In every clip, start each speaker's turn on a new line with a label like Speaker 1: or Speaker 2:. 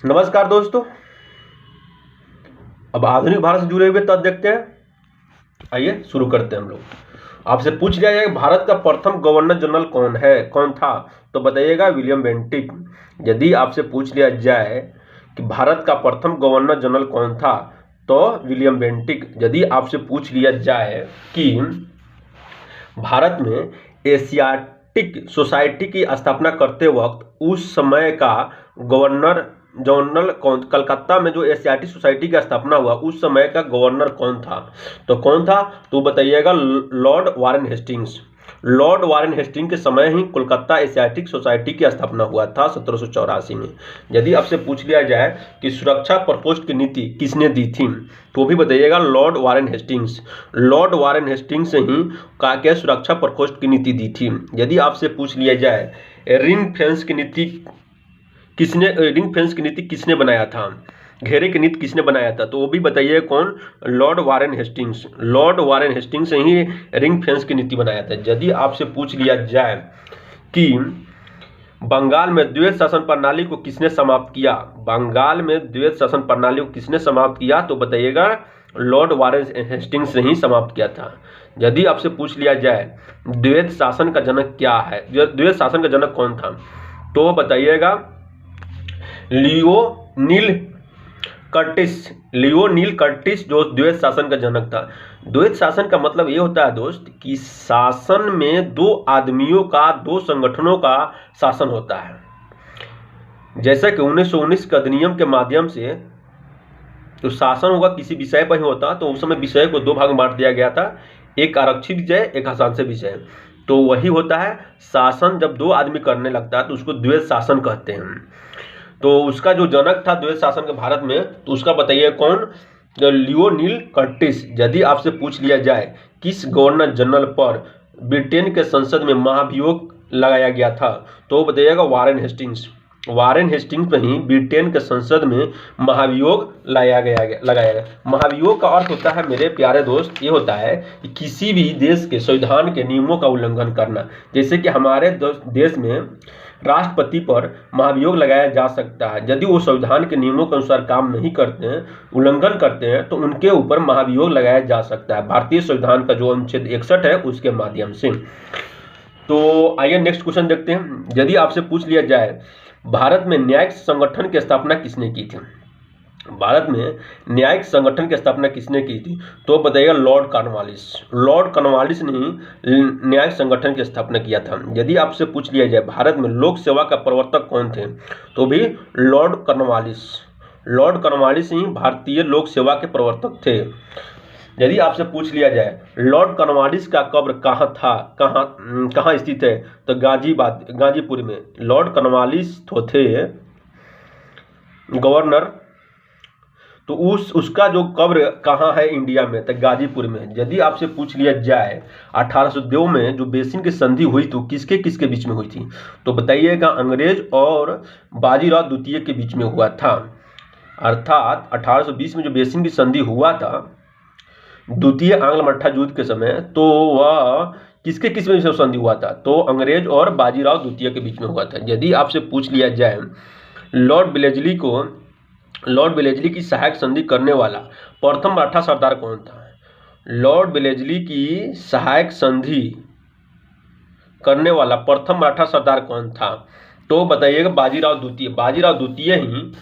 Speaker 1: नमस्कार दोस्तों। अब आधुनिक भारत से जुड़े हुए तथ्य देखते हैं। आइए शुरू करते हैं। हम लोग आपसे पूछ लिया जाए भारत का प्रथम गवर्नर जनरल कौन था, तो बताइएगा विलियम बेंटिक। यदि आपसे पूछ लिया जाए कि भारत का प्रथम गवर्नर जनरल कौन था, तो विलियम बेंटिक। यदि आपसे पूछ लिया जाए कि भारत में एशियाटिक सोसाइटी की स्थापना करते वक्त उस समय का गवर्नर जनरल कौन, कलकत्ता में जो एशियाटिक सोसाइटी की स्थापना हुआ उस समय का गवर्नर कौन था, तो कौन था, तो बताइएगा Lord Warren Hastings. Lord Warren Hasting के समय ही कोलकाता एशियाटिक सोसाइटी की स्थापना हुआ था 1784 में। यदि आपसे पूछ लिया जाए कि सुरक्षा प्रकोष्ठ की नीति किसने दी थी, तो भी बताइएगा Lord Warren Hastings. Lord Warren Hastings से ही क्या सुरक्षा प्रकोष्ठ की नीति दी थी। यदि आपसे पूछ लिया जाए रिंग फेंस की नीति किसने बनाया था, घेरे की नीति किसने बनाया था, तो वो भी बताइए कौन, Lord Warren Hastings. Lord Warren Hastings से ही रिंग फेंस की नीति बनाया था। यदि आपसे पूछ लिया जाए कि बंगाल में द्वैत शासन प्रणाली को किसने समाप्त किया, बंगाल में द्वैत शासन प्रणाली को किसने समाप्त किया, तो बताइएगा लॉर्ड वारेन हेस्टिंग्स ने ही समाप्त किया था। यदि आपसे पूछ लिया जाए द्वैत शासन का जनक क्या है, द्वैत शासन का जनक कौन था, तो बताइएगा लियोनील कर्टिस जो द्वैत शासन का जनक था। द्वैत शासन का मतलब ये होता है दोस्त कि शासन में दो आदमियों का, दो संगठनों का शासन होता है। जैसा कि 1919 के अधिनियम के माध्यम से तो शासन होगा किसी विषय पर ही होता, तो उस समय विषय को दो भाग में बांट दिया गया था, एक आरक्षित विषय, एक अशांत विषय। तो वही होता है शासन। जब दो आदमी करने लगता है तो उसको द्वैत शासन कहते हैं। तो उसका जो जनक था द्वैत शासन के भारत में, तो उसका बताइए कौन, लियोनील कर्टिस। यदि आपसे पूछ लिया जाए किस गवर्नर जनरल पर ब्रिटेन के संसद में महाभियोग लगाया गया था, तो बताइएगा वारेन हेस्टिंग्स। वारेन हेस्टिंग्स पर ही ब्रिटेन के संसद में महाभियोग लगाया गया। महाभियोग का अर्थ होता है मेरे प्यारे दोस्त, ये होता है कि किसी भी देश के संविधान के नियमों का उल्लंघन करना। जैसे कि हमारे देश में राष्ट्रपति पर महाभियोग लगाया जा सकता है। यदि वो संविधान के नियमों के अनुसार काम नहीं करते हैं, उल्लंघन करते हैं, तो उनके ऊपर महाभियोग लगाया जा सकता है भारतीय संविधान का जो अनुच्छेद 61 है उसके माध्यम से। तो आइए नेक्स्ट क्वेश्चन देखते हैं। यदि आपसे पूछ लिया जाए भारत में न्यायिक संगठन की स्थापना किसने की थी, भारत में न्यायिक संगठन की स्थापना किसने की थी, तो बताइएगा लॉर्ड कॉर्नवालिस। लॉर्ड कॉर्नवालिस ने ही न्यायिक संगठन की स्थापना किया था। यदि आपसे पूछ लिया जाए भारत में लोक सेवा का प्रवर्तक कौन थे, तो भी लॉर्ड कॉर्नवालिस। लॉर्ड कॉर्नवालिस ही भारतीय लोक सेवा के प्रवर्तक थे। यदि आपसे पूछ लिया जाए लॉर्ड कॉर्नवालिस का कब्र कहाँ था, कहाँ स्थित है, तो गाजीपुर में। लॉर्ड कॉर्नवालिस तो थे गवर्नर, तो उसका जो कब्र कहाँ है इंडिया में, तो गाजीपुर में। यदि आपसे पूछ लिया जाए 1802 में जो बेसिन की संधि हुई तो किसके किसके बीच में हुई थी, तो बताइएगा अंग्रेज और बाजीराव द्वितीय के बीच में हुआ था। अर्थात 1820 में जो बेसिन की संधि हुआ था द्वितीय आंग्ल मट्ठा युद्ध के समय, तो वह किसके किस में संधि हुआ था, तो अंग्रेज और बाजीराव द्वितीय के बीच में हुआ था। यदि आपसे पूछ लिया जाए लॉर्ड वेलेस्ली की सहायक संधि करने वाला प्रथम मराठा सरदार कौन था, लॉर्ड वेलेस्ली की सहायक संधि करने वाला प्रथम मराठा सरदार कौन था, तो बताइएगा बाजीराव द्वितीय। बाजीराव द्वितीय ही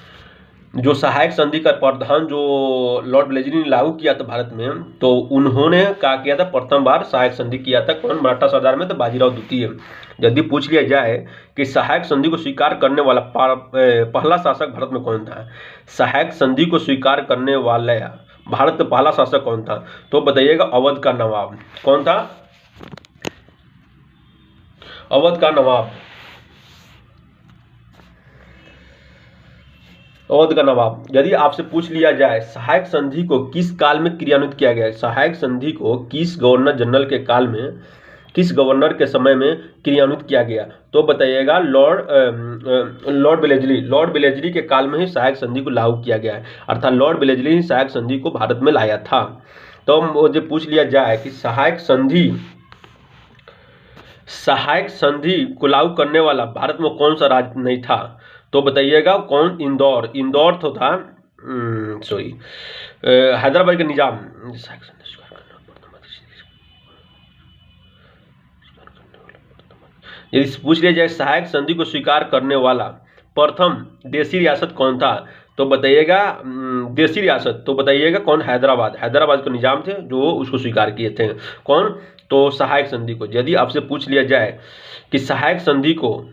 Speaker 1: जो सहायक संधि का प्रावधान जो लॉर्ड वेलेस्ली ने लागू किया था भारत में, तो उन्होंने क्या किया था, प्रथम बार सहायक संधि किया था। कौन, मराठा सरदार में, तो बाजीराव द्वितीय। यदि पूछ लिया जाए कि सहायक संधि को स्वीकार करने वाला पहला शासक भारत में कौन था, सहायक संधि को स्वीकार करने वाला भारत का पहला शासक कौन था, तो बताइएगा अवध का नवाब। कौन था, अवध का नवाब। अवध का नवाब। यदि आपसे पूछ लिया जाए सहायक संधि को किस काल में क्रियान्वित किया गया, सहायक संधि को किस गवर्नर जनरल के काल में, किस गवर्नर के समय में क्रियान्वित किया गया, तो बताइएगा लॉर्ड वेलेस्ली के काल में ही सहायक संधि को लागू किया गया है। अर्थात लॉर्ड वेलेस्ली ही सहायक संधि को भारत में लाया था। तो मुझे पूछ लिया जाए कि सहायक संधि को लागू करने वाला भारत में कौन सा राज्य नहीं था, तो बताइएगा कौन? इंदौर। इंदौर तो था सॉरी हैदराबाद का निजाम। यदि पूछ लिया जाए सहायक संधि को स्वीकार करने वाला प्रथम देशी रियासत कौन था, तो बताइएगा देशी रियासत, तो बताइएगा कौन? हैदराबाद। हैदराबाद के निजाम थे जो उसको स्वीकार किए थे। कौन? तो सहायक संधि को। यदि आपसे पूछ लिया जाए कि सहायक संधि को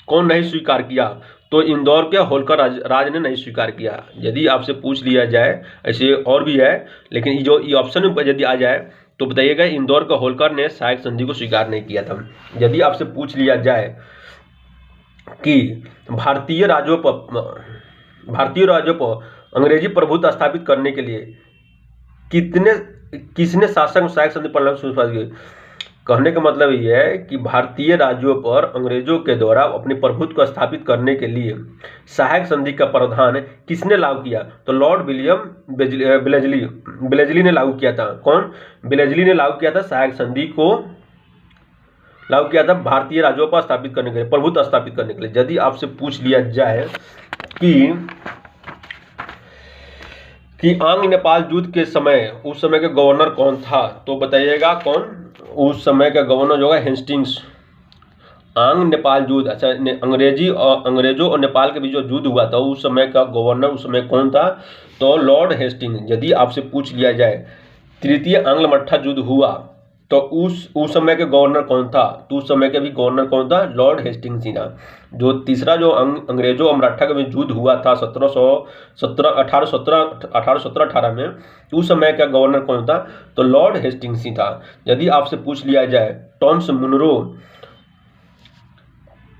Speaker 1: कौन नहीं स्वीकार किया, तो इंदौर के होलकर राज ने नहीं स्वीकार किया। यदि आपसे पूछ लिया जाए, ऐसे और भी है, लेकिन जो ये ऑप्शन में यदि आ जाए तो बताइएगा इंदौर का होलकर ने सहायक संधि को स्वीकार नहीं किया था। यदि आपसे पूछ लिया जाए कि भारतीय राज्यों पर अंग्रेजी प्रभुत्व स्थापित करने के लिए किसने शासक सहायक संधि प्रणाली शुरू की, कहने का मतलब ये है कि भारतीय राज्यों पर अंग्रेजों के द्वारा अपने प्रभुत्व को स्थापित करने के लिए सहायक संधि का प्रावधान किसने लागू किया, तो लॉर्ड विलियम बेलेजली ने लागू किया था। कौन? बेलेजली ने लागू किया था। सहायक संधि को लागू किया था भारतीय राज्यों पर स्थापित करने के लिए, प्रभुत्व स्थापित करने के लिए। यदि आपसे पूछ लिया जाए कि आंग्ल नेपाल युद्ध के समय उस समय के गवर्नर कौन था, तो बताइएगा कौन? उस समय का गवर्नर जो है हेस्टिंग्स। आंग्ल नेपाल युद्ध, अच्छा अंग्रेजों और नेपाल के बीच जो युद्ध हुआ था उस समय का गवर्नर उस समय कौन था, तो लॉर्ड हेस्टिंग्स। यदि आपसे पूछ लिया जाए तृतीय आंग्ल मराठा युद्ध हुआ तो उस समय के गवर्नर कौन था, तो उस समय के भी गवर्नर कौन था? लॉर्ड हेस्टिंग्स ही था। जो तीसरा जो अंग्रेजों और मराठा के बीच युद्ध हुआ था 1817-18 में, उस समय का गवर्नर कौन था, तो लॉर्ड हेस्टिंग्स ही था। यदि आपसे पूछ लिया जाए टॉमस मुनरो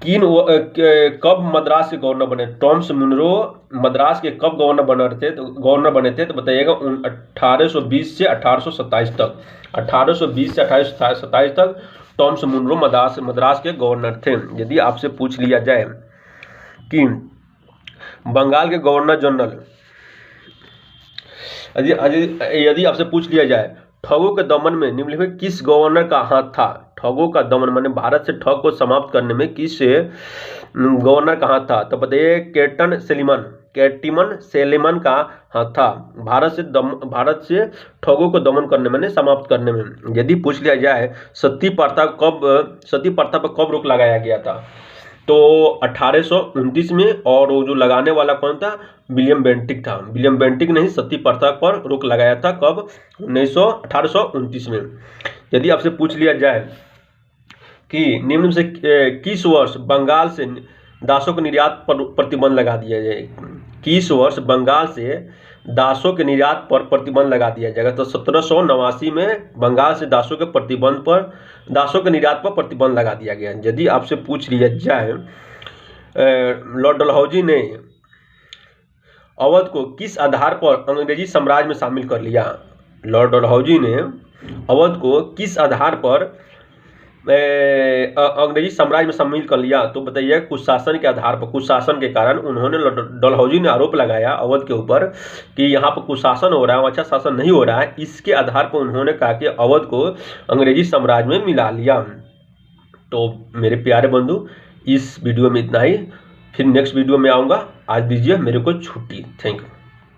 Speaker 1: कब मद्रास के गवर्नर बने, टॉमस मुनरो मद्रास के कब गवर्नर बने थे, तो बताइएगा 1820 से 1827 तक। 1820 से 1827 तक टॉमस मुनरो मद्रास के गवर्नर थे। यदि आपसे पूछ लिया जाए कि बंगाल के गवर्नर जनरल, यदि आपसे पूछ लिया जाए ठगों के दमन में निम्नलिखित किस गवर्नर का हाथ था, ठगों का दमन माने भारत से ठग को समाप्त करने में किस गवर्नर का हाथ था, तो बताइए कैटिमन सेलिमन का हाथ था भारत से ठगों को दमन करने में, समाप्त करने में। यदि पूछ लिया जाए सती प्रथा पर कब रोक लगाया गया था, तो 1829 में, और वो जो लगाने वाला कौन था? विलियम बेंटिक था। विलियम बेंटिक ने ही सती प्रथा पर रोक लगाया था। कब? 1829 में। यदि आपसे पूछ लिया जाए कि निम्न से किस वर्ष बंगाल से दासों के निर्यात पर प्रतिबंध लगा दिया जाए, किस वर्ष बंगाल से दासों के निर्यात पर प्रतिबंध लगा दिया जाएगा, तो 1789 में बंगाल से दासों के निर्यात पर प्रतिबंध लगा दिया गया। यदि आपसे पूछ लिया जाए लॉर्ड डलहौजी ने अवध को किस आधार पर अंग्रेजी साम्राज्य में शामिल कर लिया, लॉर्ड डलहौजी ने अवध को किस आधार पर अंग्रेजी साम्राज्य में शामिल कर लिया, तो बताइए कुशासन के आधार पर। कुशासन के कारण उन्होंने, डलहौजी ने आरोप लगाया अवध के ऊपर कि यहाँ पर कुशासन हो रहा है, अच्छा शासन नहीं हो रहा है। इसके आधार पर उन्होंने कहा कि अवध को अंग्रेजी साम्राज्य में मिला लिया। तो मेरे प्यारे बंधु, इस वीडियो में इतना ही, फिर नेक्स्ट वीडियो में आऊँगा। आज दीजिए मेरे को छुट्टी। Thank you.